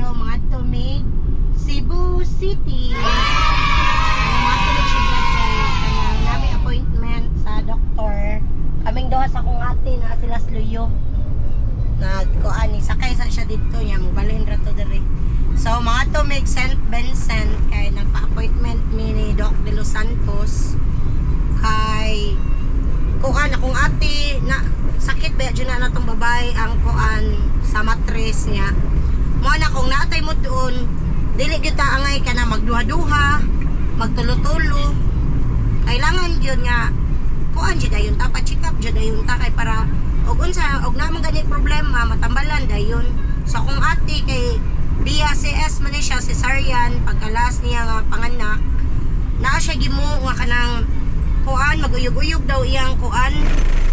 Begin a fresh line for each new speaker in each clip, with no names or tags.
kayo mga tumig Cebu City. Masunod siya dyan namin appointment sa doktor. Kaming doha sa kong ate na sila sluyo. Nagkuan ni sakay sa siya dito niya mabalhin ra to diri. So mga tumig St. Vincent kay nagpa-appointment ni Doc De Los Santos kay kuan akong ate na sakit ba dyan na natong babae ang kuan sa matres niya. Mo na kung naatay mo doon dili gyud ta angay ka na magduha-duha, magtulo-tulo. Kailangan gyud nga kuan jud dayon ta pa-check up jud dayon ta kay para og unsa og namang gani problema matambalan dayon. So kung ate kay via CS man siya cesarean pagkalas niya nga panganak naa siya gimo nga kanang kuan maguyog-uyog daw iyang kuan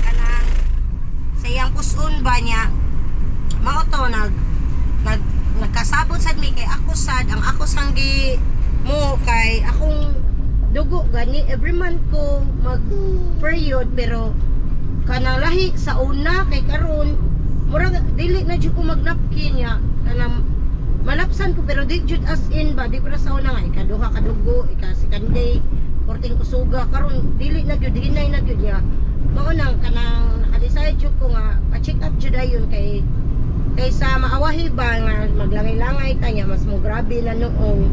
kanang sa iyang puson ba niya mao to nagkasabot sad mi kay ako sad ang ako sanggi mo kay akong dugo gani every month ko mag period pero kanang lahi sa una kay karon murag dili na jud ko magnapkin ya kanang malapsan ko pero di jud as in ba di para sa una nga ikaduha kadugo second day 14 ko suga karon dili na gyud hinay na gyud ya mao nang kanang naka-decide jud ko nga pa-check up jud ayon kaysa maawahi ba nga maglangay-langay ta nya mas mo grabe na noong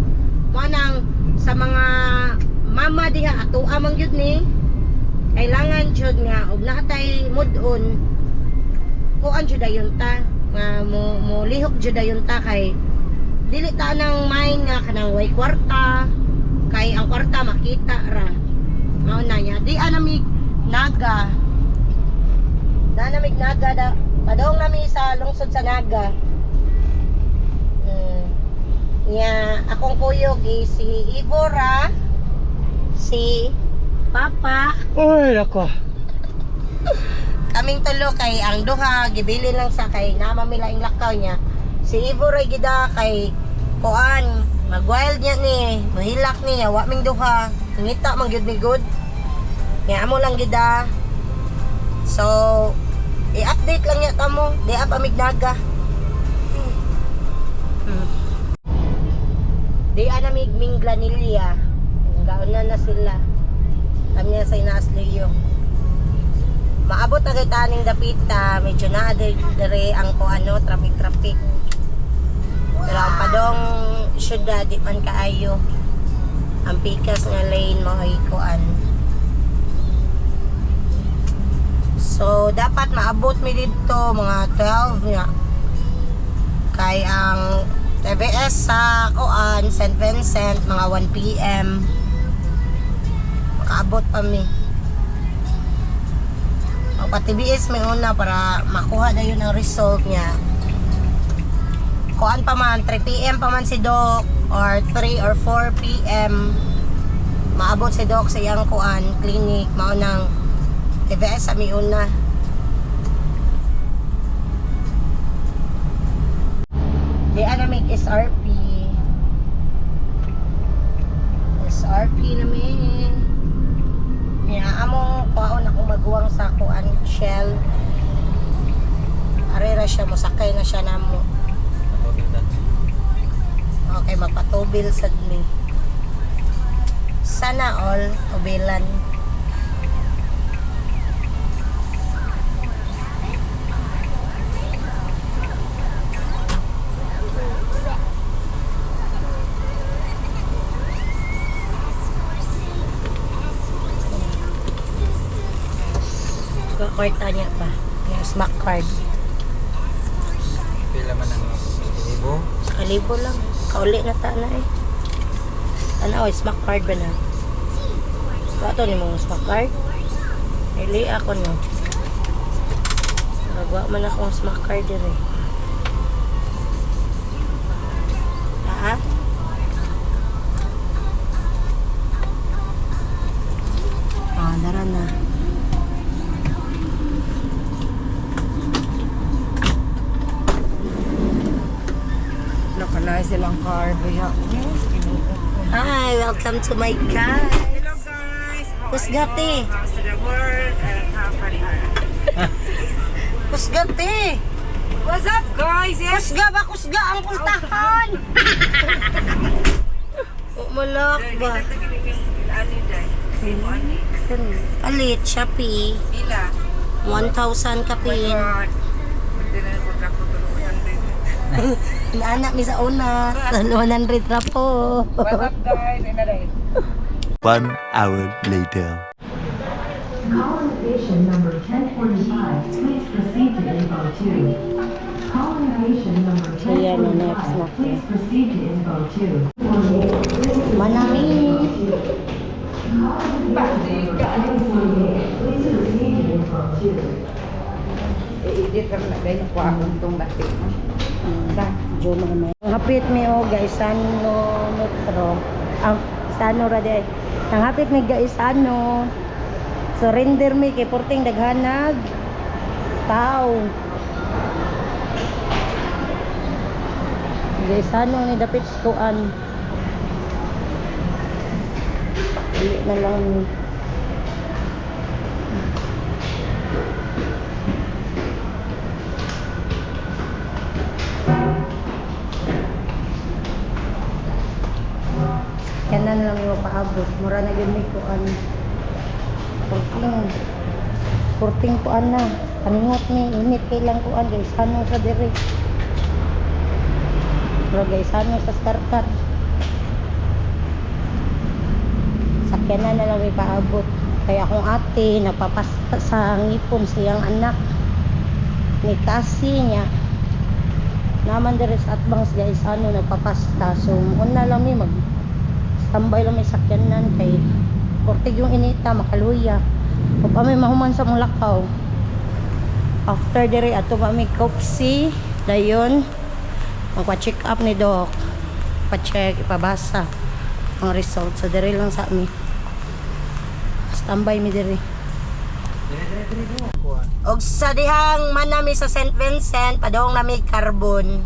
mao nang sa mga mama diha ato amang gyud ni kailangan jud nga og natay mudon kuan jud ayon ta nga mo lihok jud ayon ta kay dili ta nang mind nga kanang way kwarta kay ang kwarta makita ra mao na nya di anamig naga da padong nami sa lungsod sa Naga nya akong kuyog si Ivora si Papa
Oy, nako.
kaming tulo kay ang duha gibili lang sa kay namamilaing lakaw niya si Ivo ray gida kay kuan mag-wild niya ni mahilak niya wa ming duha ngita man gyud ni good nya amo lang gida so i-update lang niya tamo di up amig Naga di anamig Minglanilla gauna na sila kami sa inaasliyo maabot na kita ning dapita medyo na dere ang kuano traffic pero ang padong syudad di man kaayo ang pikas nga lane mahoy kuan so dapat maabot mi dito mga 12 nga kay ang TVS sa kuan St. Vincent mga 1 PM makaabot pa mi pa-TBS may una para makuha na yun ang result niya kuan pa man 3 PM pa man si Doc or 3 or 4 PM maabot si Doc sa iyang kuan clinic mao nang TBS sa may una di anamig SRP namin niya among kuhaon akong maguwang sa kuan shell arera siya mosakay na siya namo okay magpatubil sad mi sana all tubilan kwarta niya pa yung smack card
Pila man ang libo?
sa kalibo lang kauli na ta na ano smack card ba na wato ni mong smack card ili ako no nagwa man akong smack card dire dara na
Nakalay silang car.
hi welcome to my car
Hello guys, how
Who's
are
got
you?
it?
How's the world and how are you?
Pusgate
What's up, guys? Yes.
Kusga ba? Kusga ang pultahan! Malak ba? Alit, Shopee.
Ila.
1,000 kapin. Inaanak mi sa una. 100 ra po.
What's up, guys? Inaday.
1 hour later.
Calling station number 1045, please proceed to info 2. Calling station number
So, yan ang next
1045,
na.
please proceed to info 2.
Manami.
Please proceed to info 2.
I-edit ka na dahil nakuha akong itong batik mo.
Jo mama. Hapit mi o guys ano metro. Ang sano ra day. Ang hapit mi guys ano. Surrender mi kay porting daghanag. Tao. Guys ano ni dapit kuan. Dili na lang ni. Kanan lang yung paabot. Mura na yun may kuan. Porting kuan na. Kaningot ni. Init kailang kuan. Guys, ano sa diri. Pero guys, ano sa skarkar. Sakyanan na lang may paabot. Kaya akong ate, napapasta sa ngipon siyang anak. Ni kasi niya. Naman diri sa atbangs guys, ano, nagpapasta. So, una lang may tambay lang may sakyanan kay portig yung inita makaluya o pa may mahuman sa Mulakaw after diri ato pa may kopsi dayon magpa-check up ni doc pa-check ipabasa ang result sa diri lang sa mi standby mi diri og sa dihang man nami sa St. Vincent padong nami Carbon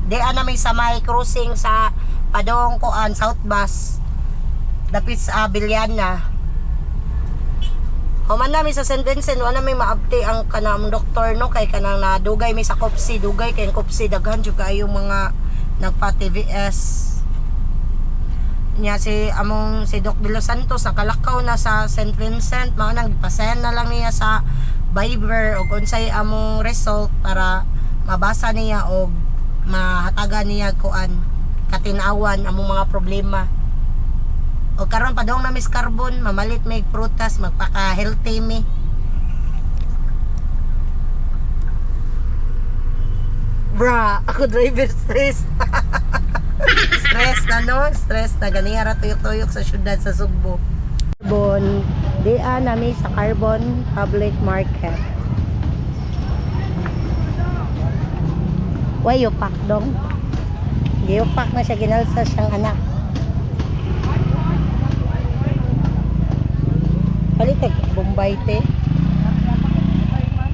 di nami sa may crossing sa padong kuan South Bus dapit sa Biliana. Human namin sa St. Vincent, wala may maabti ang kanang doktor no kay kanang nadugay mi sa kopsi, dugay kay kopsi daghan jud kaayo mga nagpa TVS. Nya si among si Doc De Los Santos nakalakaw na sa St. Vincent, mao nang gipasayan na lang niya sa Viber og unsay among result para mabasa niya og mahatagan niya kuan katinawan among mga problema. O karon padong na Miss Carbon, mamalit may prutas, magpaka-healthy mi. Bra, ako driver stress. Stress na no? Stress na ganiya ra tuyok-tuyok sa syudad sa Sugbo. Carbon, dian nami sa Carbon Public Market. Way yupak dong. Giyupak na siya ginalsa siyang anak. Palit ko Bombay te.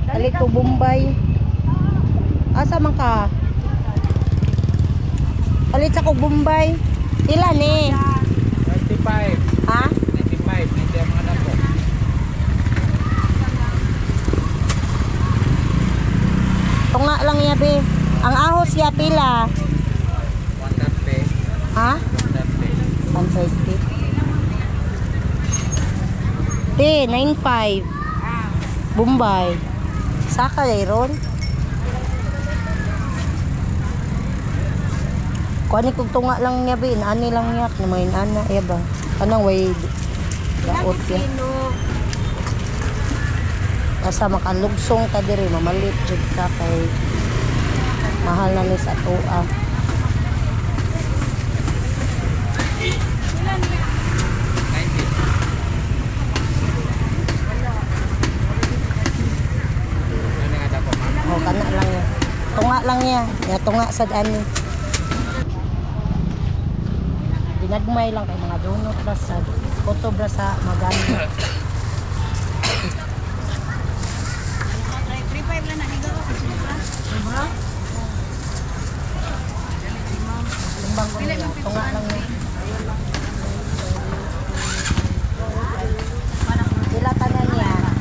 Palit ko Bombay. Asa man ka? Palit sa ko Bombay. Pila ni?
95.
Ha?
95. Hindi ang mga po.
Tunga lang ya be. Ang ahos ya pila.
130.
Ha?
130.
130. Te, 95. Bombay. Saka ron. Kuani kog tunga lang niya bin, ani lang niya na may ana iya ba. Anang way daot ya. Asa makalugsong ka diri mamalit jud ka kay mahal na ni sa tuwa. O kana lang niya. Tunga lang niya. Ya tunga sad ani. Dinagmay lang kay mga donut ra sa koto bra sa maganda.
35 lang na higaw ko sa
Diba? Limbang ko niya. Tunga lang niya. Pila tanan niya?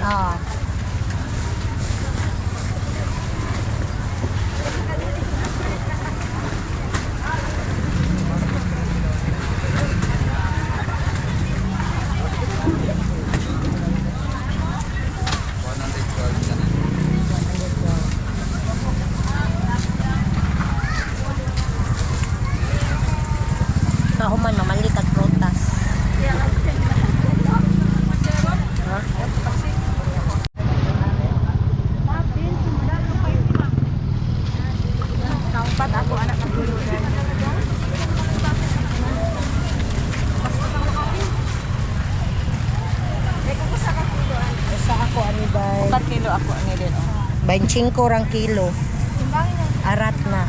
Ah. Kahuman mamalit at prutas. Sa ako ani bay.
4 kilo ako ni din.
25 rang kilo. Arat na.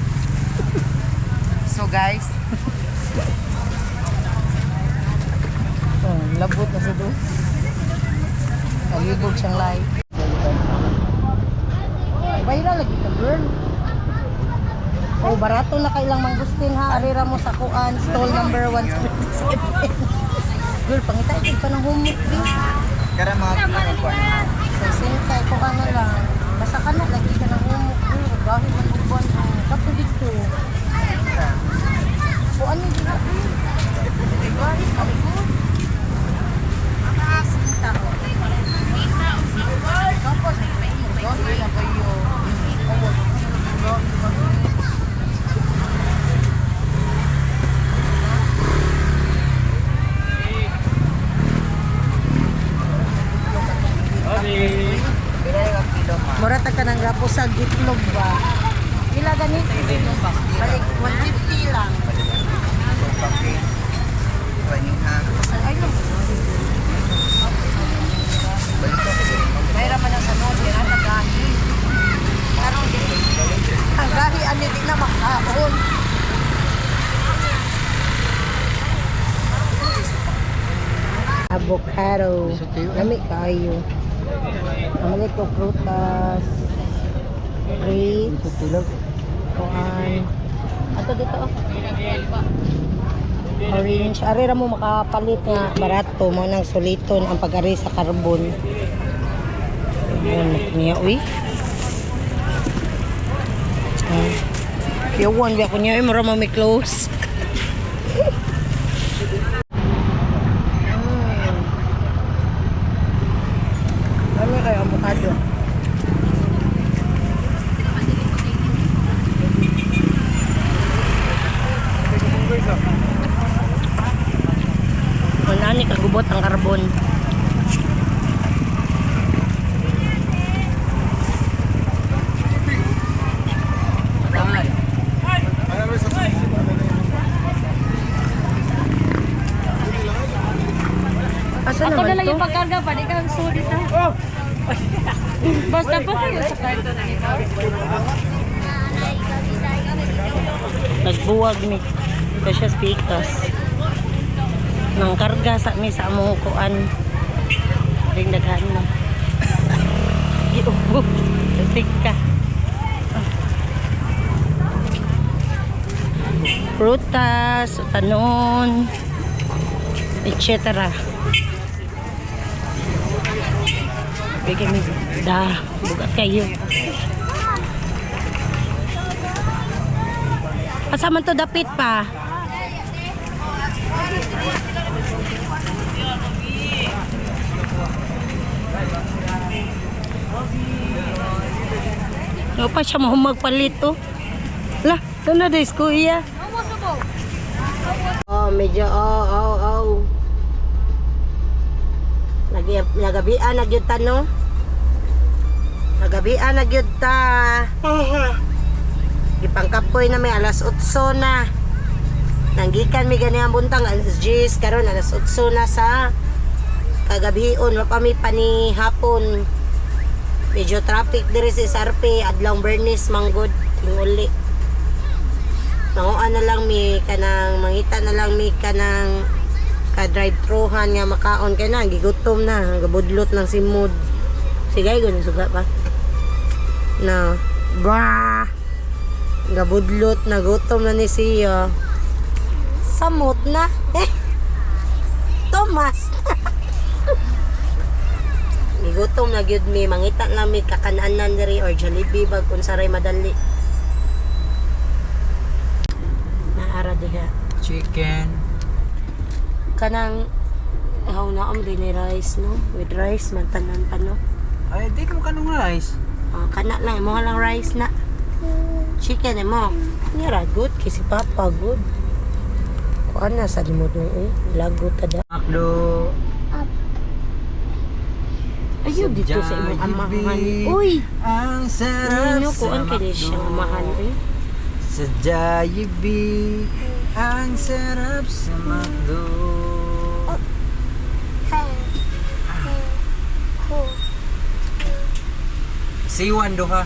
So guys,
Labot na sa doon. Nalibog siyang light. Bayra lagi ka, girl. Oh, barato na kailang mangustin ha. Arira mo sa kuan, stall number 127. Girl, pangita ito pa ng humot, please.
Kara mga kilo ko.
So, singkay, kuan na lang. Basta ka na, lagi ka ng humot, girl. Dahil man buwan mo. Kato dito. Kuan ni dito, girl. Garis, alikod. Tapos, gawin na kayo. Mura ta ka ng rapo sa gitlog ba? Pila ganito? Balik, 150 lang. Ay, no. Mayroon man ang sanod, yan ang gahi. Karong ang gahi, ano di na makaon. Avocado. Lami kayo. Namalik ko prutas. Grapes. Kuan. Ato dito. Orange. Ari ra mo makapalit nga barato mo nang suliton ang pag-ari sa carbon. Ayun, niya uy. Yawan biya ko niya, mura mo may close. Ano kayo avocado? Wala ni kagubot ang carbon. Asa
Ako
naman
na lang
to?
yung pagkarga pa, di ka ang sulit na. Basta pa kayo sa karto na ikaw.
Nagbuwag ni kasi pikas. Nang karga sa mi sa among kuan. Ring daghan na. Giubo. Tika. Prutas, tanon, etc. Bigyan mi da, bugat kayo. Asa man to dapit pa? Ano pa siya mahumagpalit to? Lah, doon na des kuya. Oh, medyo Nagabian na gyud ta no? Nagabian na gyud ta. Gipangkapoy na may alas 8 na. Nanggikan mi gani ang buntang alas 10 karon alas 8 na sa kagabion wa pa mi pani hapon. Medyo traffic diri sa SRP adlaw Bernis manggod tinguli. Nanguan na lang mi kanang mangita na lang mi kanang ka-drive-thruhan nga makaon kay na gigutom na gabudlot ng simod. Sigay gud suga pa. Na bra gabudlot na gutom na ni siya. Samot na. Thomas. Gigutom na gyud mi, mangita lang mi kakananan diri or Jollibee bag unsa ray madali. Naara diha.
Chicken.
Kanang naom din ni rice no, with rice man tanan pa no.
Ay, di ka kanong rice.
Kana lang mo lang rice na. Chicken mo. Nira good kasi papa good. Kuan na sa mo dong lago tada.
Makdo.
Ayun dito sa imong amahan. Uy,
Ang sarap
nino
sa
kuan kini siya amahan eh.
Sa Jollibee. Ang sarap sa Macdo. C1 do ha?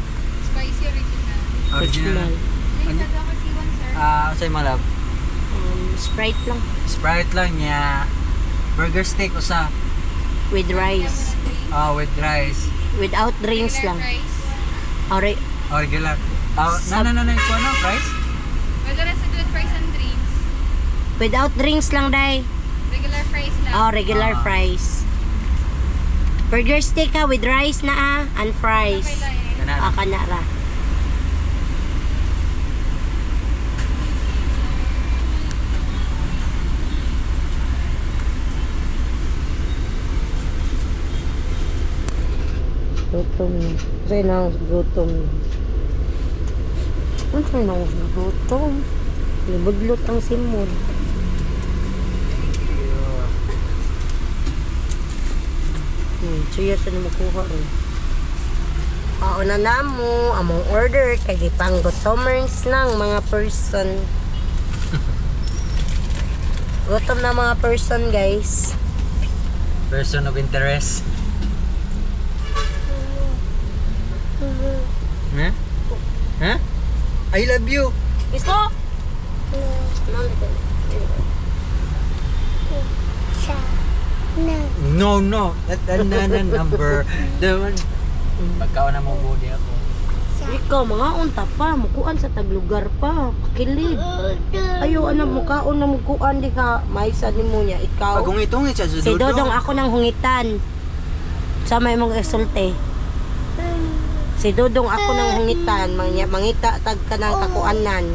Spicy original.
Original.
May taga ka si Juan, sir.
Sa'yo malab.
Sprite lang
Sprite lang niya. Burger steak usa.
with rice.
With rice.
Without drinks lang.
Rice.
Ore,
Regular. Na, ito ano? Price?
Wala sa good fries and drinks.
without drinks lang dai.
Regular fries lang.
Regular fries. Burger steak ha with rice na and fries.
Okay lang eh.
Kana ra. Gutom na. Kasi na ako gutom. Ano sa'yo na ako gutom? Libudlot ang simod. Siya sa na makuha rin. Pauna na mo, among order, kay gipanggot summers ng mga person. Gutom na mga person guys.
Person of interest. Huh? Huh? I love you.
Gusto?
No, no. That number. The one. Pagkaon na mo body ako.
Ikaw, mga unta pa, mukuan sa taglugar pa, pakilid. Ayaw, mukaon na mukuan di ka, maisa ni mo niya, ikaw.
Pag itong siya sa
Si Dodong ako ng hungitan. Sa may mong esulte. Si Dodong ako ng hungitan, mangita tag ka ng kakuanan.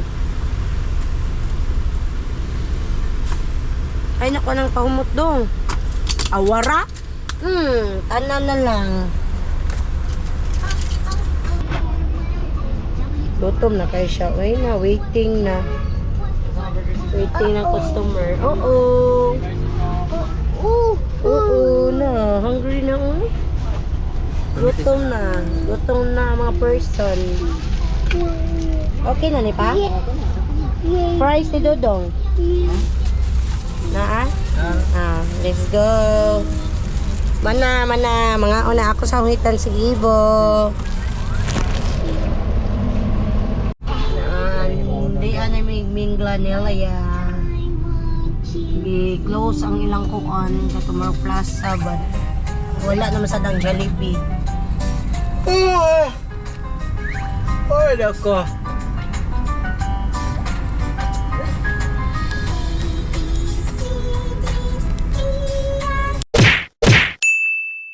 Ay nako ng pahumot dong. Awara? Tanan na lang. Gutom na kayo siya. Uy na, waiting na. Waiting na customer. Oo. Oo na. Hungry na. Gutom na. Gutom na mga person. Okay na ni pa? Fries ni Dodong. Na let's go. Mana. Mga una ako sa hungitan si Ibo. Hindi may mingla nila ya. Gi-close ang ilang kuan sa Tomorrow Plaza but wala naman sa dang Jollibee.
Ay, nako.